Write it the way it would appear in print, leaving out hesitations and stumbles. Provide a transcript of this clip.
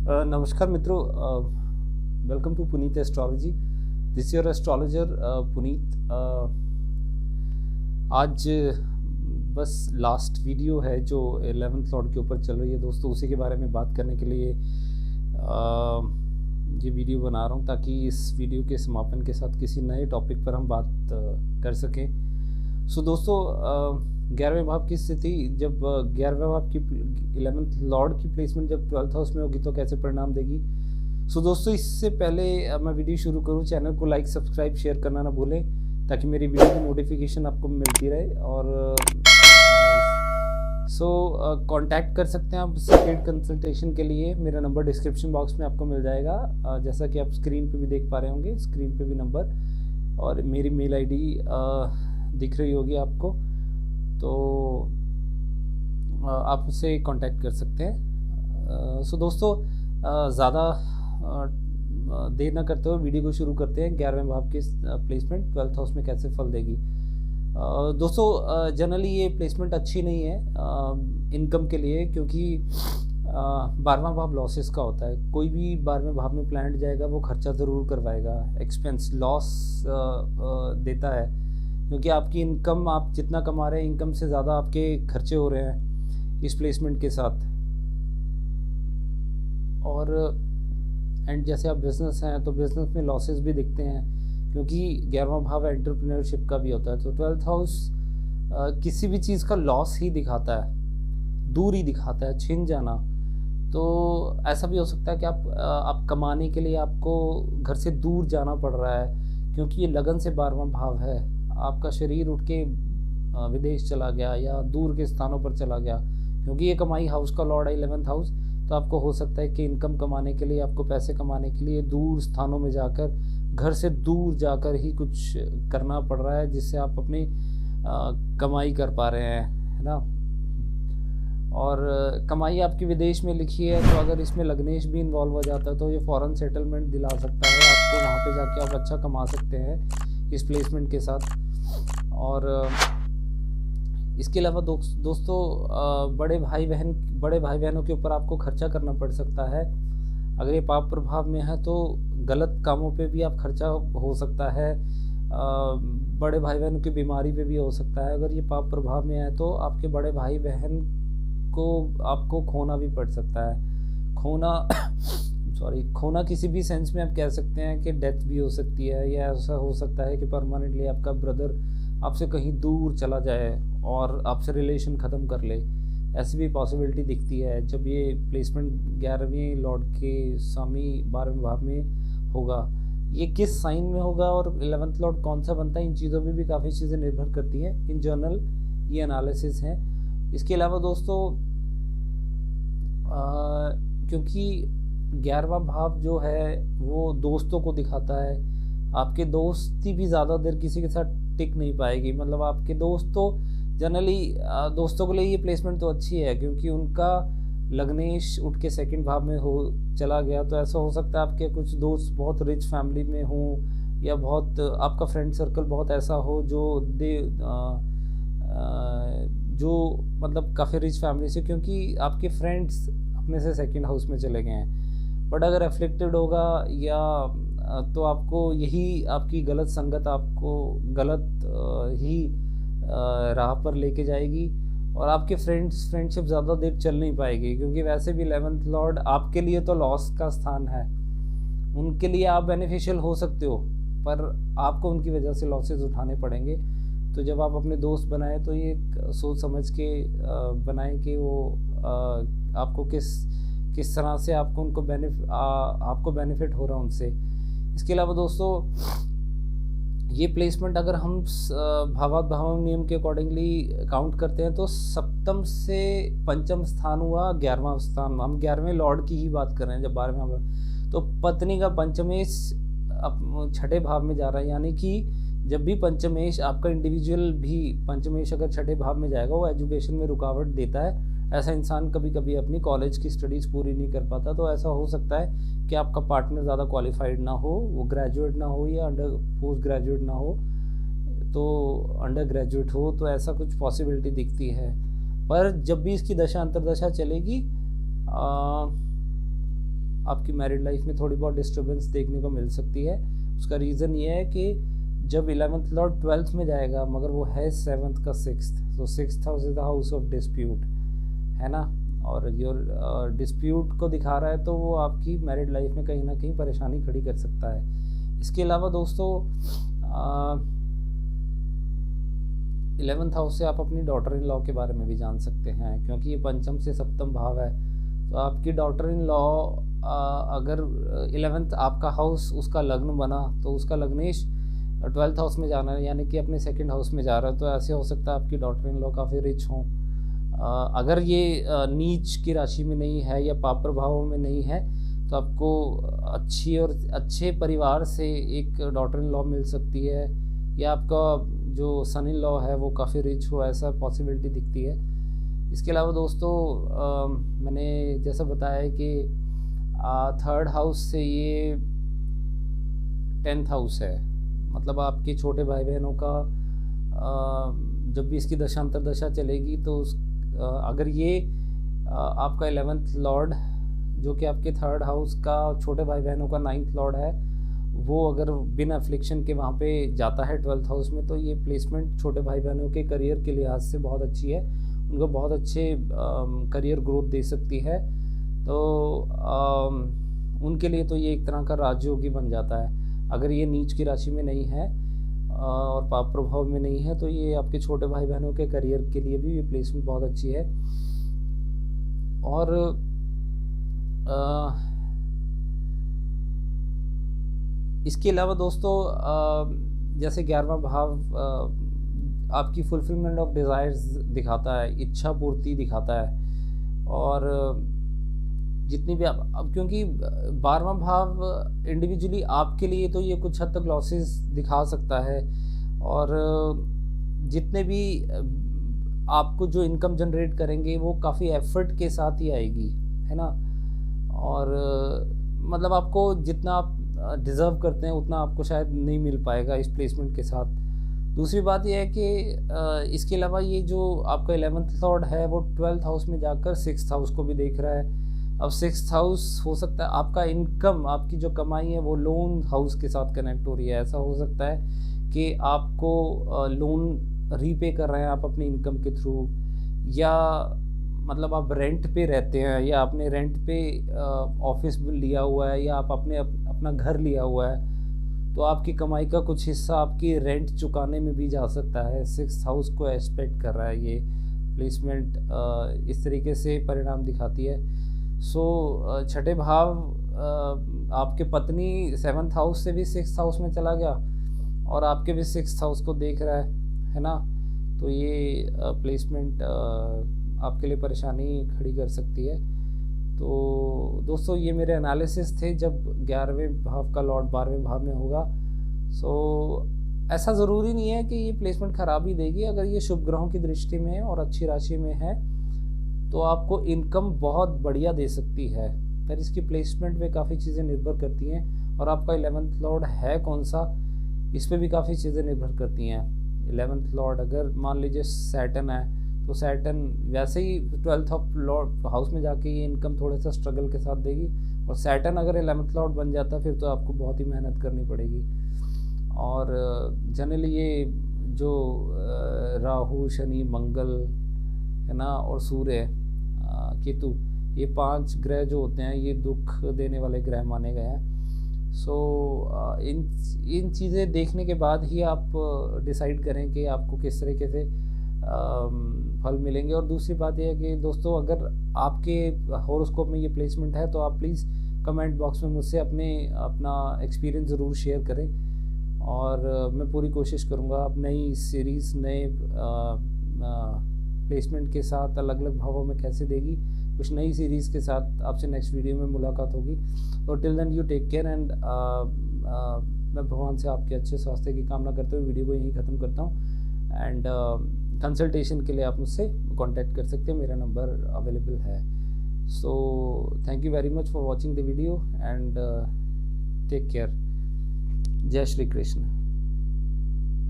नमस्कार मित्रों, welcome to Puneet astrology. This your astrologer Puneet. आज बस लास्ट वीडियो है जो 11th लॉर्ड के ऊपर चल रही है दोस्तों, उसी के बारे में बात करने के लिए ये वीडियो बना रहा हूँ ताकि इस वीडियो के समापन के साथ किसी नए टॉपिक पर हम बात कर सकें। सो दोस्तों, 11वें भाव की स्थिति, जब 11वें भाव की 11th लॉर्ड की प्लेसमेंट जब 12th हाउस में होगी तो कैसे परिणाम देगी। सो दोस्तों, इससे पहले मैं वीडियो शुरू करूं, चैनल को लाइक सब्सक्राइब शेयर करना ना भूलें ताकि मेरी वीडियो की नोटिफिकेशन आपको मिलती रहे। और कांटेक्ट कर सकते हैं आप सेकेंड कंसल्टेशन के लिए। मेरा नंबर डिस्क्रिप्शन बॉक्स में आपको मिल जाएगा, जैसा कि आप स्क्रीन पे भी देख पा रहे होंगे, स्क्रीन पे भी नंबर और मेरी मेल आईडी दिख रही होगी आपको, तो आप मुझसे कांटेक्ट कर सकते हैं। सो दोस्तों, ज़्यादा देर ना करते हुए वीडियो को शुरू करते हैं। 11वें भाव की प्लेसमेंट 12th हाउस में कैसे फल देगी। दोस्तों, जनरली ये प्लेसमेंट अच्छी नहीं है इनकम के लिए, क्योंकि 12वां भाव लॉसेस का होता है। कोई भी 12वें भाव में प्लान्ड जाएगा वो खर्चा ज़रूर करवाएगा, एक्सपेंस लॉस देता है, क्योंकि आपकी इनकम, आप जितना कमा रहे हैं इनकम से ज़्यादा आपके खर्चे हो रहे हैं इस प्लेसमेंट के साथ। और एंड जैसे आप बिज़नेस हैं तो बिज़नेस में लॉसेस भी दिखते हैं, क्योंकि 11वां भाव एंटरप्रेन्योरशिप का भी होता है। तो 12th हाउस किसी भी चीज़ का लॉस ही दिखाता है, दूर ही दिखाता है, छिन जाना। तो ऐसा भी हो सकता है कि आप कमाने के लिए आपको घर से दूर जाना पड़ रहा है, क्योंकि ये लगन से 12वां भाव है। आपका शरीर उठ के विदेश चला गया या दूर के स्थानों पर चला गया, क्योंकि ये कमाई हाउस का लॉर्ड है 11th हाउस। तो आपको हो सकता है कि इनकम कमाने के लिए, आपको पैसे कमाने के लिए दूर स्थानों में जाकर, घर से दूर जाकर ही कुछ करना पड़ रहा है, जिससे आप अपनी कमाई कर पा रहे हैं, है ना। और कमाई आपकी विदेश में लिखी है, तो अगर इसमें लग्नेश भी इन्वॉल्व हो जाता है तो ये फॉरेन सेटलमेंट दिला सकता है आपको, वहाँ पे जाके आप अच्छा कमा सकते हैं इस प्लेसमेंट के साथ। और इसके अलावा दोस्तों, बड़े भाई बहनों के ऊपर आपको खर्चा करना पड़ सकता है। अगर ये पाप प्रभाव में है तो गलत कामों पे भी आप खर्चा हो सकता है, बड़े भाई बहनों की बीमारी पे भी हो सकता है। अगर ये पाप प्रभाव में है तो आपके बड़े भाई बहन को आपको खोना भी पड़ सकता है। खोना किसी भी सेंस में आप कह सकते हैं कि डेथ भी हो सकती है, या ऐसा हो सकता है कि परमानेंटली आपका ब्रदर आपसे कहीं दूर चला जाए और आपसे रिलेशन ख़त्म कर ले। ऐसी भी पॉसिबिलिटी दिखती है जब ये प्लेसमेंट 11वें लॉर्ड के स्वामी 12वें भाव में होगा। ये किस साइन में होगा और 11th लॉर्ड कौन सा बनता है, इन चीज़ों में भी काफ़ी चीज़ें निर्भर करती हैं। इन जनरल ये एनालिसिस है। इसके अलावा दोस्तों, क्योंकि 11वां भाव जो है वो दोस्तों को दिखाता है, आपके दोस्ती भी ज़्यादा देर किसी के साथ टिक नहीं पाएगी। मतलब आपके दोस्त तो जनरली, दोस्तों के लिए ये प्लेसमेंट तो अच्छी है, क्योंकि उनका लग्नेश उठ के सेकंड भाव में चला गया। तो ऐसा हो सकता है आपके कुछ दोस्त बहुत रिच फैमिली में हों, या बहुत आपका फ्रेंड सर्कल बहुत ऐसा हो जो मतलब काफ़ी रिच फैमिली से, क्योंकि आपके फ्रेंड्स अपने से सेकंड हाउस में चले गए हैं। बट अगर अफेक्टेड होगा या तो आपको यही आपकी गलत संगत आपको गलत ही राह पर लेके जाएगी, और आपके फ्रेंडशिप ज़्यादा देर चल नहीं पाएगी, क्योंकि वैसे भी 11th लॉर्ड आपके लिए तो लॉस का स्थान है। उनके लिए आप बेनिफिशियल हो सकते हो, पर आपको उनकी वजह से लॉसेस उठाने पड़ेंगे। तो जब आप अपने दोस्त बनाएं तो ये सोच समझ के बनाएं कि वो आपको किस तरह से आपको आपको बेनिफिट हो रहा है उनसे। इसके अलावा दोस्तों, ये प्लेसमेंट अगर हम भावात्म नियम के अकॉर्डिंगली काउंट करते हैं तो सप्तम से पंचम स्थान हुआ 11वां स्थान। हम 11वें लॉर्ड की ही बात कर रहे हैं। जब 12वें, तो पत्नी का पंचमेश छठे भाव में जा रहा है, यानी कि जब भी पंचमेश आपका इंडिविजुअल भी पंचमेश अगर छठे भाव में जाएगा, वो एजुकेशन में रुकावट देता है। ऐसा इंसान कभी कभी अपनी कॉलेज की स्टडीज़ पूरी नहीं कर पाता। तो ऐसा हो सकता है कि आपका पार्टनर ज़्यादा क्वालिफाइड ना हो, वो ग्रेजुएट ना हो या पोस्ट ग्रेजुएट ना हो, तो अंडर ग्रेजुएट हो, तो ऐसा कुछ पॉसिबिलिटी दिखती है। पर जब भी इसकी दशा अंतरदशा चलेगी, आपकी मैरिड लाइफ में थोड़ी बहुत डिस्टर्बेंस देखने को मिल सकती है। उसका रीज़न ये है कि जब 11th लॉर्ड 12th में जाएगा, मगर वो है 7th का 6th, तो 6th house is the house of dispute, है ना। और योर डिस्प्यूट को दिखा रहा है, तो वो आपकी मैरिड लाइफ में कहीं ना कहीं परेशानी खड़ी कर सकता है। इसके अलावा दोस्तों 11th हाउस से आप अपनी डॉटर इन लॉ के बारे में भी जान सकते हैं, क्योंकि ये पंचम से सप्तम भाव है। तो आपकी डॉटर इन लॉ अगर 11th आपका हाउस उसका लग्न बना, तो उसका लग्नेश 12th हाउस में जाना है, यानी कि अपने सेकंड हाउस में जा रहा है। तो ऐसे हो सकता है आपकी डॉटर इन लॉ काफ़ी रिच हों। अगर ये नीच की राशि में नहीं है या पाप प्रभाव में नहीं है, तो आपको अच्छी और अच्छे परिवार से एक डॉटर इन लॉ मिल सकती है, या आपका जो सन इन लॉ है वो काफ़ी रिच हो, ऐसा पॉसिबिलिटी दिखती है। इसके अलावा दोस्तों मैंने जैसा बताया है कि 3rd हाउस से ये 10th हाउस है, मतलब आपके छोटे भाई बहनों का जब भी इसकी दशांतर दशा चलेगी, तो अगर ये आपका 11th लॉर्ड जो कि आपके 3rd हाउस का छोटे भाई बहनों का 9th लॉर्ड है, वो अगर बिना अफ्लिक्शन के वहाँ पे जाता है 12th हाउस में, तो ये प्लेसमेंट छोटे भाई बहनों के करियर के लिहाज से बहुत अच्छी है, उनको बहुत अच्छे करियर ग्रोथ दे सकती है। तो उनके लिए तो ये एक तरह का राजयोगी बन जाता है। अगर ये नीच की राशि में नहीं है और पाप प्रभाव में नहीं है, तो ये आपके छोटे भाई बहनों के करियर के लिए भी ये प्लेसमेंट बहुत अच्छी है। और इसके अलावा दोस्तों जैसे 11वां भाव आपकी फुलफिलमेंट ऑफ डिज़ायर्स दिखाता है, इच्छा पूर्ति दिखाता है। और जितनी भी अब क्योंकि 12वां भाव इंडिविजुअली आपके लिए तो ये कुछ हद तक लॉसेस दिखा सकता है, और जितने भी आपको जो इनकम जनरेट करेंगे वो काफ़ी एफर्ट के साथ ही आएगी, है ना। और मतलब आपको जितना आप डिज़र्व करते हैं उतना आपको शायद नहीं मिल पाएगा इस प्लेसमेंट के साथ। दूसरी बात यह है कि इसके अलावा ये जो आपका 11th लॉर्ड है वो 12th हाउस में जाकर 6th हाउस को भी देख रहा है। अब 6th हाउस हो सकता है आपका इनकम, आपकी जो कमाई है वो लोन हाउस के साथ कनेक्ट हो रही है। ऐसा हो सकता है कि आपको लोन रीपे कर रहे हैं आप अपनी इनकम के थ्रू, या मतलब आप रेंट पे रहते हैं, या आपने रेंट पे ऑफिस लिया हुआ है, या आप अपना घर लिया हुआ है, तो आपकी कमाई का कुछ हिस्सा आपकी रेंट चुकाने में भी जा सकता है। 6th हाउस को एस्पेक्ट कर रहा है ये प्लेसमेंट, इस तरीके से परिणाम दिखाती है। सो छठे भाव आपके पत्नी 7th हाउस से भी 6th हाउस में चला गया, और आपके भी 6th हाउस को देख रहा है ना। तो ये प्लेसमेंट आपके लिए परेशानी खड़ी कर सकती है। तो दोस्तों ये मेरे एनालिसिस थे जब 11वें भाव का लॉर्ड 12वें भाव में होगा। सो ऐसा ज़रूरी नहीं है कि ये प्लेसमेंट ख़राब ही देगी। अगर ये शुभ ग्रहों की दृष्टि में और अच्छी राशि में है तो आपको इनकम बहुत बढ़िया दे सकती है। पर इसकी प्लेसमेंट पे काफ़ी चीज़ें निर्भर करती हैं, और आपका 11th लॉर्ड है कौन सा, इस पर भी काफ़ी चीज़ें निर्भर करती हैं। 11th लॉर्ड अगर मान लीजिए सैटर्न है, तो सैटर्न वैसे ही 12th लॉर्ड हाउस में जाके ये इनकम थोड़ा सा स्ट्रगल के साथ देगी, और सैटर्न अगर 11th लॉर्ड बन जाता फिर तो आपको बहुत ही मेहनत करनी पड़ेगी। और जनरली ये जो राहु, शनि, मंगल है ना, और सूर्य, केतु, ये 5 ग्रह जो होते हैं ये दुख देने वाले ग्रह माने गए हैं। सो इन चीज़ें देखने के बाद ही आप डिसाइड करें कि आपको किस तरीके से फल मिलेंगे। और दूसरी बात यह है कि दोस्तों अगर आपके हॉरोस्कोप में ये प्लेसमेंट है तो आप प्लीज़ कमेंट बॉक्स में मुझसे अपना एक्सपीरियंस ज़रूर शेयर करें, और मैं पूरी कोशिश करूँगा अब नई सीरीज़ नए प्लेसमेंट के साथ अलग अलग भावों में कैसे देगी, कुछ नई सीरीज़ के साथ आपसे नेक्स्ट वीडियो में मुलाकात होगी। और till then you take care, and मैं भगवान से आपके अच्छे स्वास्थ्य की कामना करते हुए वीडियो को यहीं ख़त्म करता हूँ। एंड कंसल्टेशन के लिए आप मुझसे कांटेक्ट कर सकते हैं, मेरा नंबर अवेलेबल है। So thank you very much for watching the video, and take care. जय श्री कृष्ण।